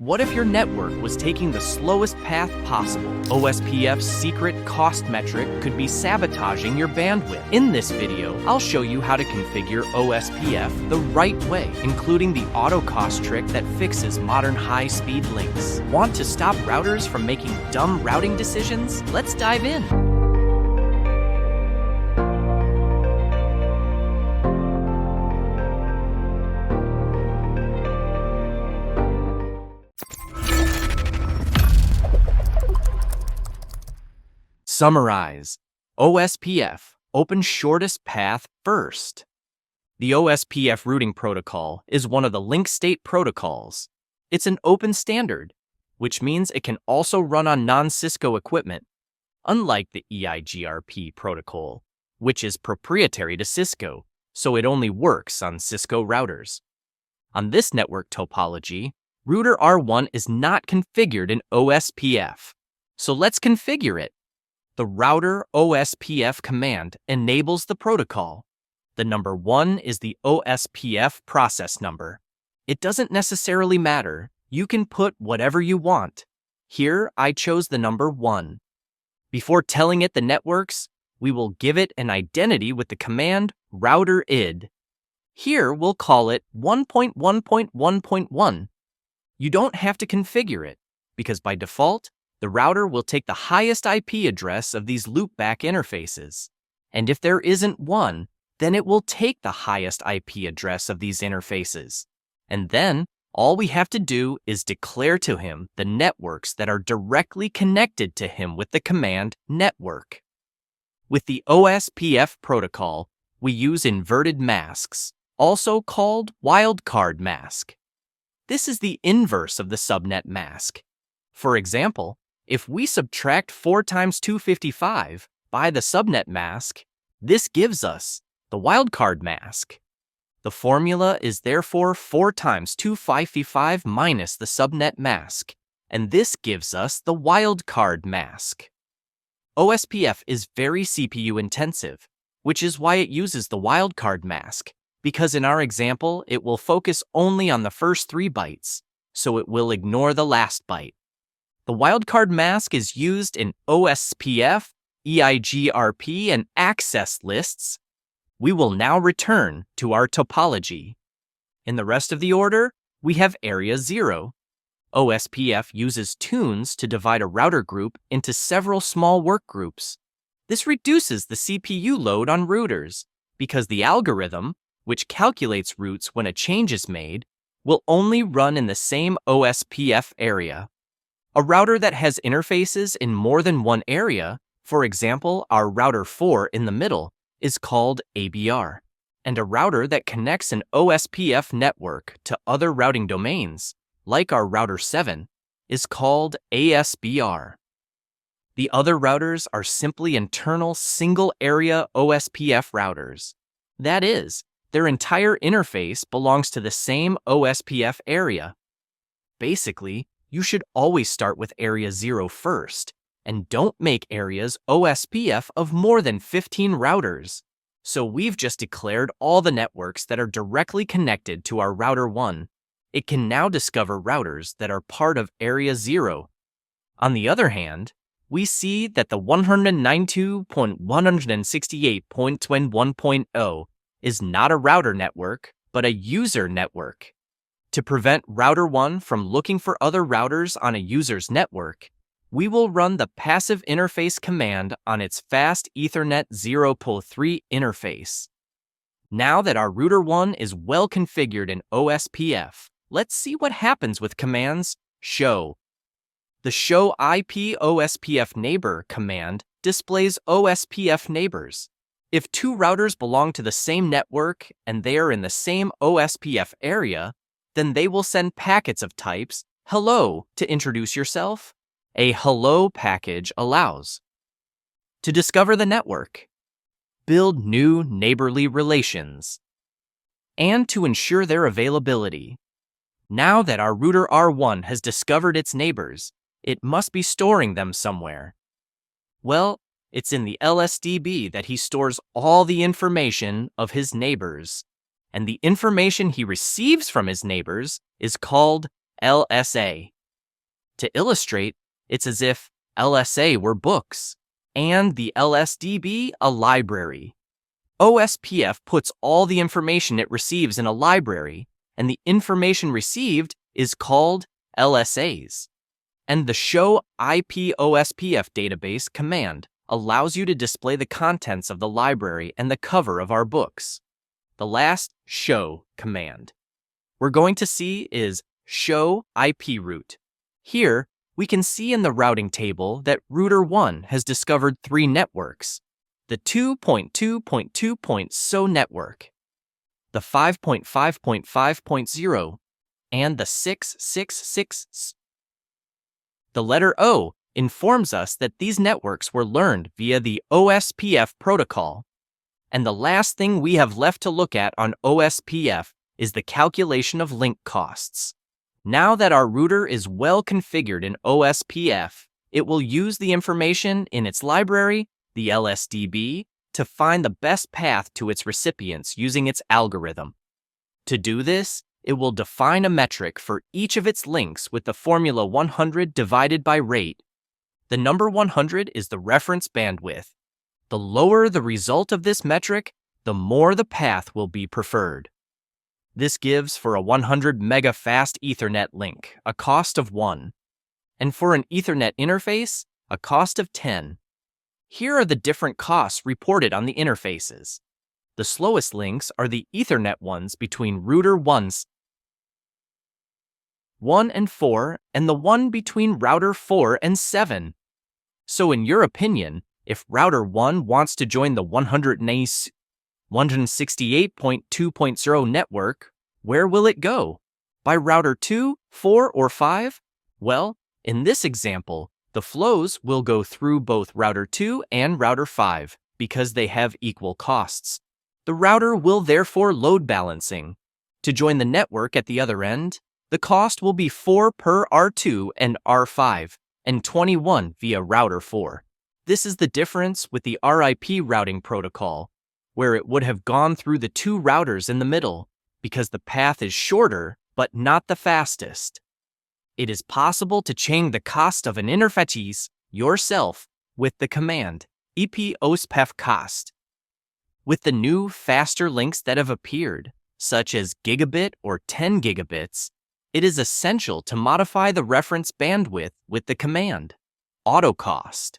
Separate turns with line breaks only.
What if your network was taking the slowest path possible? OSPF's secret cost metric could be sabotaging your bandwidth. In this video, I'll show you how to configure OSPF the right way, including the autocost trick that fixes modern high-speed links. Want to stop routers from making dumb routing decisions? Let's dive in. Summarize. OSPF, open shortest path first. The OSPF routing protocol is one of the link state protocols. It's an open standard, which means it can also run on non-Cisco equipment, unlike the EIGRP protocol, which is proprietary to Cisco, so it only works on Cisco routers. On this network topology, router R1 is not configured in OSPF, so let's configure it. The router OSPF command enables the protocol. The number 1 is the OSPF process number. It doesn't necessarily matter. You can put whatever you want. Here, I chose the number 1. Before telling it the networks, we will give it an identity with the command router id. Here, we'll call it 1.1.1.1. You don't have to configure it, because by default, the router will take the highest IP address of these loopback interfaces. And if there isn't one, then it will take the highest IP address of these interfaces. And then, all we have to do is declare to him the networks that are directly connected to him with the command network. With the OSPF protocol, we use inverted masks, also called wildcard mask. This is the inverse of the subnet mask. For example, if we subtract 4 times 255 by the subnet mask, this gives us the wildcard mask. The formula is therefore 4 times 255 minus the subnet mask, and this gives us the wildcard mask. OSPF is very CPU intensive, which is why it uses the wildcard mask, because in our example, it will focus only on the first 3 bytes, so it will ignore the last byte. The wildcard mask is used in OSPF, EIGRP, and access lists. We will now return to our topology. In the rest of the order, we have Area 0. OSPF uses tunes to divide a router group into several small work groups. This reduces the CPU load on routers, because the algorithm, which calculates routes when a change is made, will only run in the same OSPF area. A router that has interfaces in more than one area, for example, our router 4 in the middle, is called ABR, and a router that connects an OSPF network to other routing domains, like our router 7, is called ASBR. The other routers are simply internal single-area OSPF routers. That is, their entire interface belongs to the same OSPF area. Basically, you should always start with Area 0 first, and don't make areas OSPF of more than 15 routers. So we've just declared all the networks that are directly connected to our router 1. It can now discover routers that are part of Area 0. On the other hand, we see that the 192.168.21.0 is not a router network, but a user network. To prevent router 1 from looking for other routers on a user's network, we will run the passive interface command on its fast Ethernet 0.3 interface. Now that our router 1 is well configured in OSPF, let's see what happens with commands show. The show IP OSPF neighbor command displays OSPF neighbors. If 2 routers belong to the same network and they are in the same OSPF area, then they will send packets of types hello to introduce yourself. A hello package allows. To discover the network, build new neighborly relations, and to ensure their availability. Now that our router R1 has discovered its neighbors, it must be storing them somewhere. Well, it's in the LSDB that he stores all the information of his neighbors, and the information he receives from his neighbors is called LSA. To illustrate, it's as if LSA were books, and the LSDB a library. OSPF puts all the information it receives in a library, and the information received is called LSAs. And the Show IP OSPF database command allows you to display the contents of the library and the cover of our books. The last show command we're going to see is show IP route. Here, we can see in the routing table that router 1 has discovered 3 networks: the 2.2.2.0 network, the 5.5.5.0, and the 666. The letter O informs us that these networks were learned via the OSPF protocol. And the last thing we have left to look at on OSPF is the calculation of link costs. Now that our router is well configured in OSPF, it will use the information in its library, the LSDB, to find the best path to its recipients using its algorithm. To do this, it will define a metric for each of its links with the formula 100 divided by rate. The number 100 is the reference bandwidth. The lower the result of this metric, the more the path will be preferred. This gives for a 100 mega fast Ethernet link a cost of 1, and for an Ethernet interface, a cost of 10. Here are the different costs reported on the interfaces. The slowest links are the Ethernet ones between router 1's 1 and 4 and the one between router 4 and 7. So in your opinion, if router 1 wants to join the 168.2.0 network, where will it go? By router 2, 4, or 5? Well, in this example, the flows will go through both router 2 and router 5 because they have equal costs. The router will therefore load balancing. To join the network at the other end, the cost will be 4 per R2 and R5, and 21 via router 4. This is the difference with the RIP routing protocol, where it would have gone through the 2 routers in the middle, because the path is shorter, but not the fastest. It is possible to change the cost of an interface yourself with the command ep ospef cost. With the new, faster links that have appeared, such as Gigabit or 10 gigabits, it is essential to modify the reference bandwidth with the command autocost.